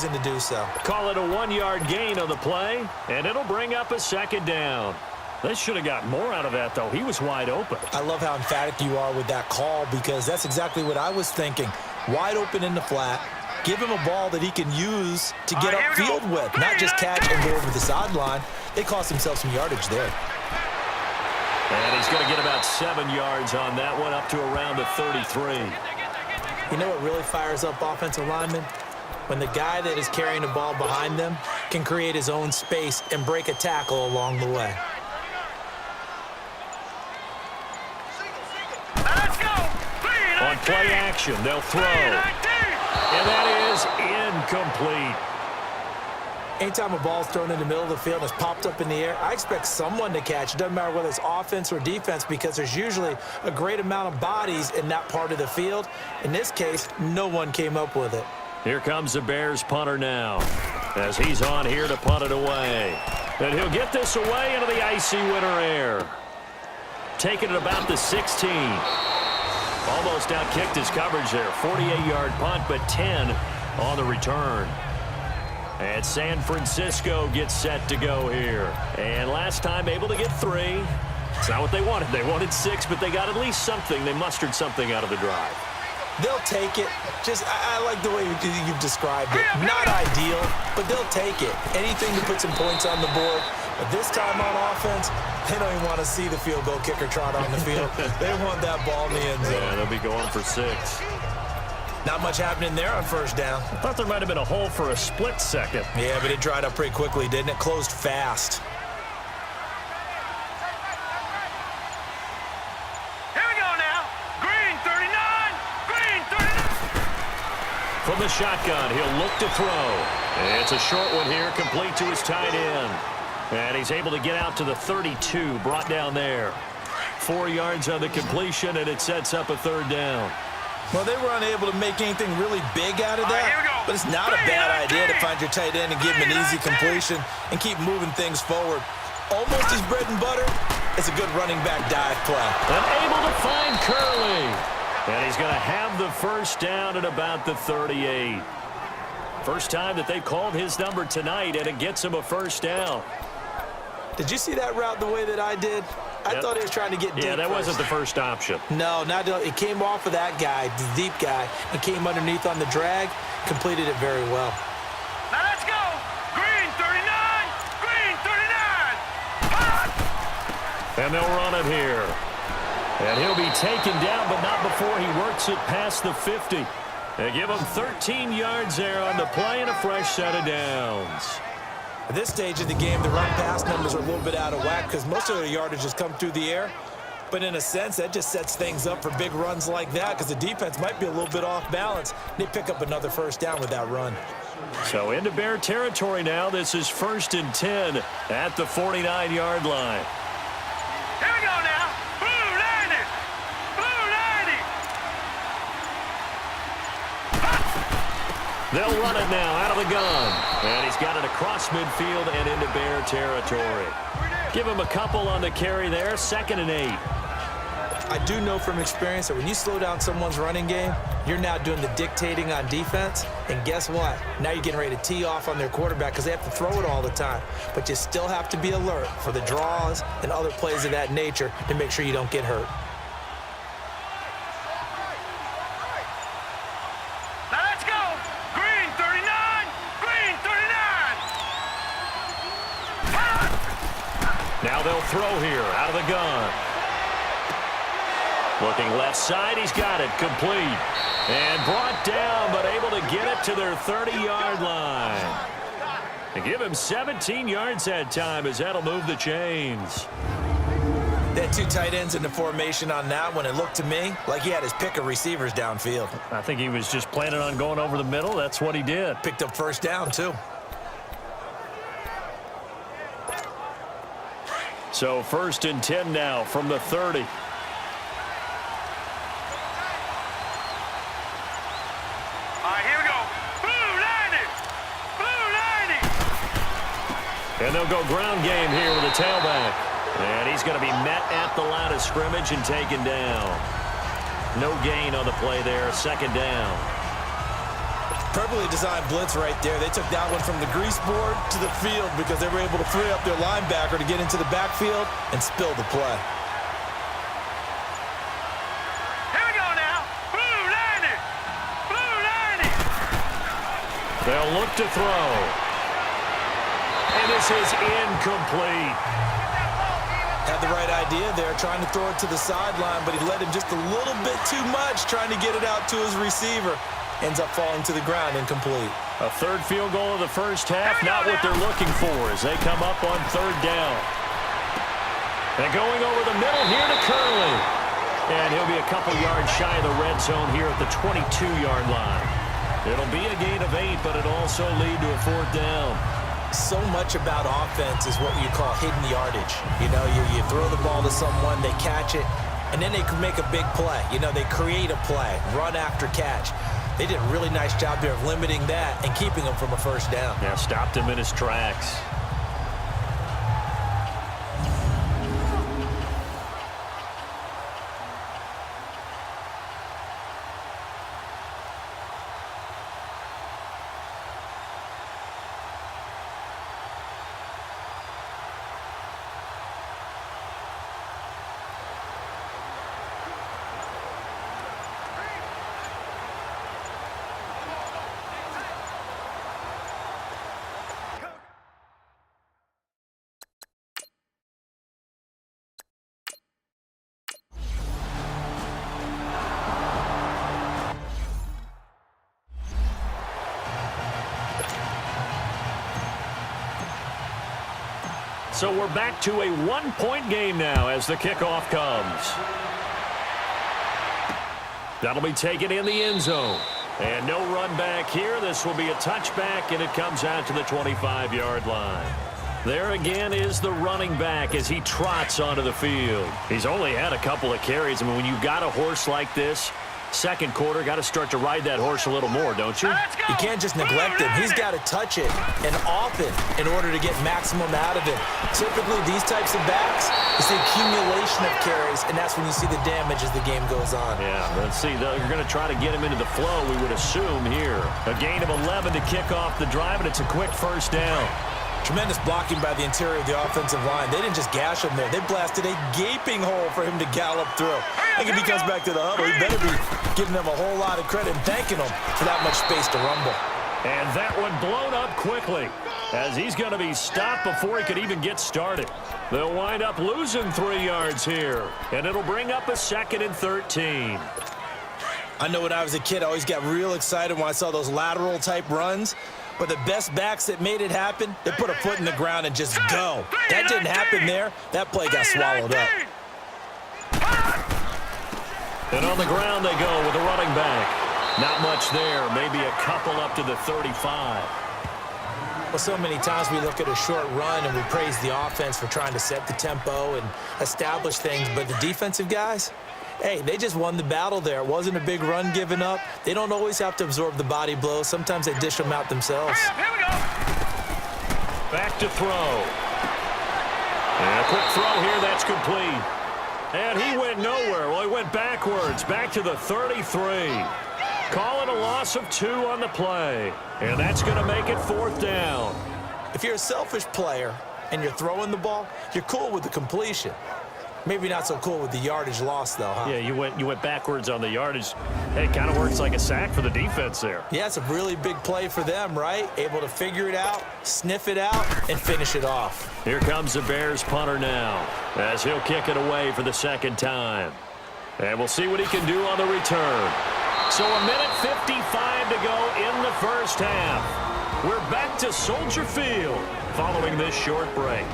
reason to do so. Call it a 1-yard gain on the play, and it'll bring up a second down. They should have got more out of that, though. He was wide open. I love how emphatic you are with that call because that's exactly what I was thinking. Wide open in the flat. Give him a ball that he can use to get upfield with, not just catch and go over the sideline. They cost themselves some yardage there. And he's going to get about 7 yards on that one, up to around the 33. You know what really fires up offensive linemen? When the guy that is carrying the ball behind them can create his own space and break a tackle along the way. On play action, they'll throw. And that is incomplete. Anytime a ball's thrown in the middle of the field and it's popped up in the air, I expect someone to catch. It doesn't matter whether it's offense or defense because there's usually a great amount of bodies in that part of the field. In this case, no one came up with it. Here comes the Bears punter now as he's on here to punt it away. And he'll get this away into the icy winter air. Taking it about the 16. Almost outkicked his coverage there. 48-yard punt, but 10 on the return. And San Francisco gets set to go here. And last time able to get 3. It's not what they wanted. They wanted 6, but they got at least something. They mustered something out of the drive. They'll take it. I like the way you've described it. Not ideal, but they'll take it. Anything to put some points on the board. But this time on offense, they don't even want to see the field goal kicker trot on the field. They want that ball in the end zone. Yeah, they'll be going for 6. Not much happening there on first down. I thought there might have been a hole for a split second. Yeah, but it dried up pretty quickly, didn't it? Closed fast. Here we go now. Green 39. Green 39. From the shotgun, he'll look to throw. It's a short one here, complete to his tight end. And he's able to get out to the 32, brought down there. 4 yards on the completion, and it sets up a third down. Well, they were unable to make anything really big out of that, but it's not a bad idea to find your tight end and give him an easy completion and keep moving things forward. Almost his bread and butter. It's a good running back dive play. And able to find Curley. And he's going to have the first down at about the 38. First time that they've called his number tonight, and it gets him a first down. Did you see that route the way that I did? I thought he was trying to get deep. Yeah, that first. wasn't the first option. No, it came off of that guy, the deep guy, and came underneath on the drag, completed it very well. Now let's go. Green 39. Green 39. And they'll run it here. And he'll be taken down, but not before he works it past the 50. They give him 13 yards there on the play and a fresh set of downs. At this stage of the game, the run-pass numbers are a little bit out of whack because most of their yardage has come through the air. But in a sense, that just sets things up for big runs like that because the defense might be a little bit off balance. They pick up another first down with that run. So into Bear territory now. This is 1st and 10 at the 49-yard line. Here we go now. Blue 90. Blue 90. They'll run it now out of the gun. And he's got it across midfield and into Bear territory. Give him a couple on the carry there. 2nd and 8. I do know from experience that when you slow down someone's running game, you're now doing the dictating on defense. And guess what? Now you're getting ready to tee off on their quarterback because they have to throw it all the time. But you still have to be alert for the draws and other plays of that nature to make sure you don't get hurt. Now let's go. Green 39. Green 39. Now they'll throw here out of the gun. Looking left side, he's got it, complete. And brought down, but able to get it to their 30-yard line. And give him 17 yards that time as that'll move the chains. They had 2 tight ends in the formation on that one. It looked to me like he had his pick of receivers downfield. I think he was just planning on going over the middle. That's what he did. Picked up first down, too. So 1st and 10 now from the 30. And they'll go ground game here with a tailback. And he's going to be met at the line of scrimmage and taken down. No gain on the play there, 2nd down. Perfectly designed blitz right there. They took that one from the grease board to the field because they were able to free up their linebacker to get into the backfield and spill the play. Here we go now. Blue line it. Blue line it. They'll look to throw. And this is incomplete. Had the right idea there, trying to throw it to the sideline, but he let him just a little bit too much, trying to get it out to his receiver. Ends up falling to the ground, incomplete. A third field goal of the first half, not what they're looking for as they come up on third down. And going over the middle here to Curley. And he'll be a couple yards shy of the red zone here at the 22-yard line. It'll be a gain of 8, but it'll also lead to a fourth down. So much about offense is what you call hidden yardage. You know, you throw the ball to someone, they catch it, and then they can make a big play. You know, they create a play, run after catch. They did a really nice job there of limiting that and keeping him from a first down. Yeah, stopped him in his tracks. So we're back to a one-point game now as the kickoff comes. That'll be taken in the end zone. And no run back here. This will be a touchback, and it comes out to the 25-yard line. There again is the running back as he trots onto the field. He's only had a couple of carries. I mean, when you've got a horse like this, second quarter, got to start to ride that horse a little more, don't you? You can't just neglect him. He's got to touch it, and often, in order to get maximum out of it. Typically, these types of backs, it's the accumulation of carries, and that's when you see the damage as the game goes on. Yeah, let's see. You're going to try to get him into the flow, we would assume here. A gain of 11 to kick off the drive, and it's a quick first down. Tremendous blocking by the interior of the offensive line. They didn't just gash him there. They blasted a gaping hole for him to gallop through. I think if he comes back to the huddle, he better be giving them a whole lot of credit and thanking them for that much space to rumble. And that one blown up quickly as he's going to be stopped before he could even get started. They'll wind up losing 3 yards here, and it'll bring up a 2nd and 13. I know when I was a kid, I always got real excited when I saw those lateral-type runs. But the best backs that made it happen, they put a foot in the ground and just go. That didn't happen there. That play got swallowed up. And on the ground they go with a running back. Not much there, maybe a couple up to the 35. Well, so many times we look at a short run and we praise the offense for trying to set the tempo and establish things. But the defensive guys, hey, they just won the battle there. It wasn't a big run given up. They don't always have to absorb the body blows. Sometimes they dish them out themselves. Here we go. Back to throw. And a quick throw here, that's complete. And he went nowhere. Well, he went backwards, back to the 33. Call it a loss of 2 on the play. And that's going to make it 4th down. If you're a selfish player and you're throwing the ball, you're cool with the completion. Maybe not so cool with the yardage loss, though, huh? Yeah, you went backwards on the yardage. Hey, it kind of works like a sack for the defense there. Yeah, it's a really big play for them, right? Able to figure it out, sniff it out, and finish it off. Here comes the Bears punter now as he'll kick it away for the 2nd time. And we'll see what he can do on the return. So a minute 55 to go in the first half. We're back to Soldier Field following this short break.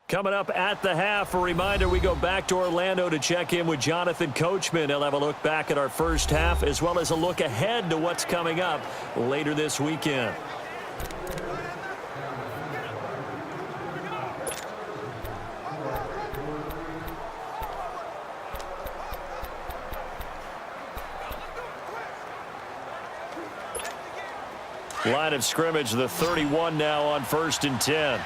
Coming up at the half, a reminder, we go back to Orlando to check in with Jonathan Coachman. He'll have a look back at our first half as well as a look ahead to what's coming up later this weekend. Line of scrimmage, the 31 now on 1st and 10.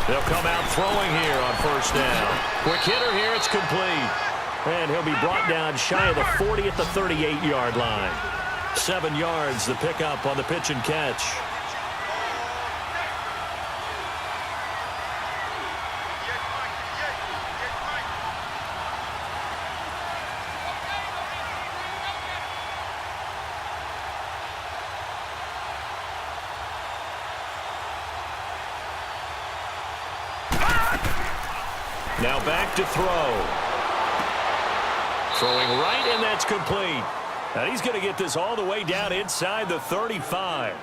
They'll come out throwing here on first down. Quick hitter here, it's complete. And he'll be brought down shy of the 40 at the 38-yard line. 7 yards the pickup on the pitch and catch. Now back to throw. Throwing right, and that's complete. And he's going to get this all the way down inside the 35.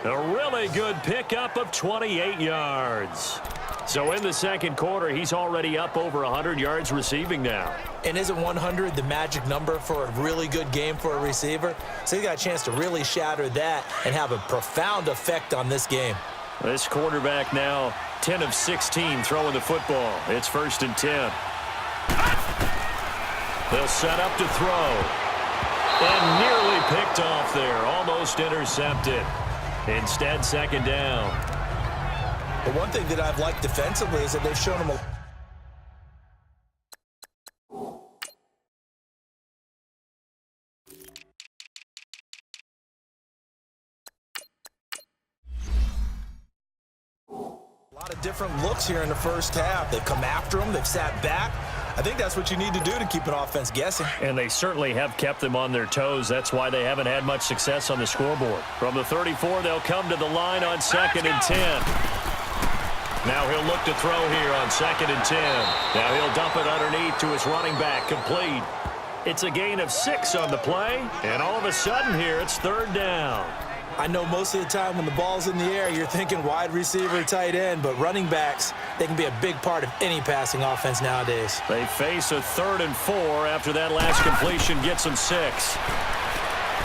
A really good pickup of 28 yards. So in the second quarter, he's already up over 100 yards receiving now. And isn't 100 the magic number for a really good game for a receiver? So he got a chance to really shatter that and have a profound effect on this game. This quarterback now 10 of 16 throwing the football. It's 1st and 10. They'll set up to throw. And nearly picked off there. Almost intercepted. Instead, 2nd down. But one thing that I've liked defensively is that they've shown him a lot of different looks here in the first half. They've come after him. They've sat back. I think that's what you need to do to keep an offense guessing. And they certainly have kept them on their toes. That's why they haven't had much success on the scoreboard. From the 34, they'll come to the line on 2nd and 10. Now he'll look to throw here on 2nd and 10. Now he'll dump it underneath to his running back, complete. It's a gain of 6 on the play, and all of a sudden here it's 3rd down. I know most of the time when the ball's in the air, you're thinking wide receiver, tight end, but running backs, they can be a big part of any passing offense nowadays. They face a 3rd and 4 after that last completion gets them 6.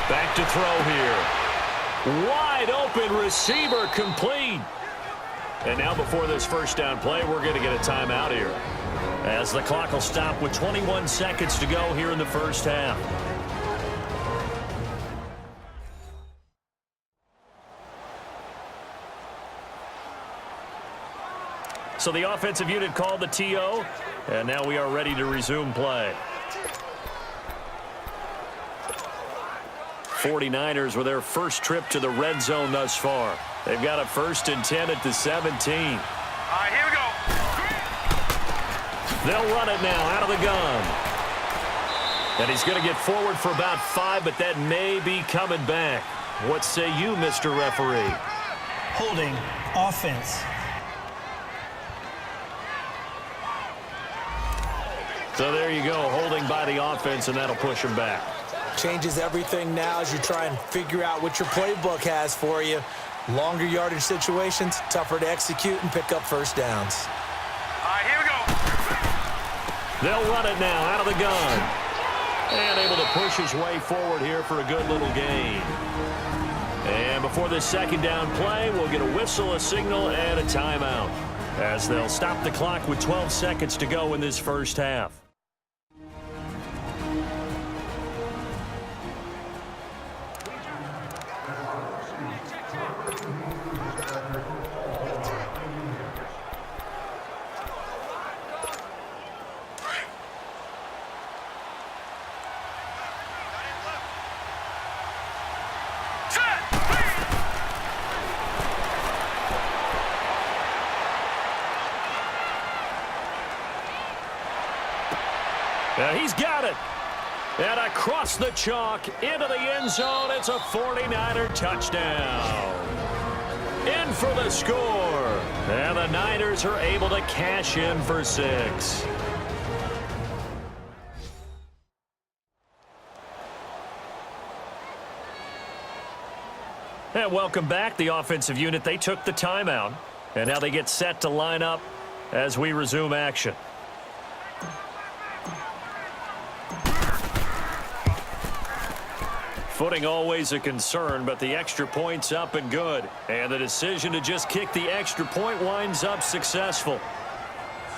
Back to throw here. Wide open receiver, complete. And now before this first down play, we're going to get a timeout here, as the clock will stop with 21 seconds to go here in the first half. So the offensive unit called the TO, and now we are ready to resume play. 49ers with their first trip to the red zone thus far. They've got a 1st and 10 at the 17. All right, here we go. They'll run it now out of the gun. And he's going to get forward for about 5, but that may be coming back. What say you, Mr. Referee? Holding offense. So there you go, holding by the offense, and that'll push him back. Changes everything now as you try and figure out what your playbook has for you. Longer yardage situations, tougher to execute and pick up first downs. All right, here we go. They'll run it now out of the gun. And able to push his way forward here for a good little gain. And before this 2nd down play, we'll get a whistle, a signal, and a timeout, as they'll stop the clock with 12 seconds to go in this first half. He's got it. And across the chalk into the end zone. It's a 49er touchdown. In for the score. And the Niners are able to cash in for 6. And welcome back, the offensive unit. They took the timeout. And now they get set to line up as we resume action. Footing always a concern, but the extra point's up and good. And the decision to just kick the extra point winds up successful.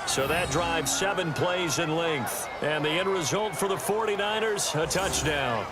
So that drives 7 plays in length. And the end result for the 49ers, a touchdown.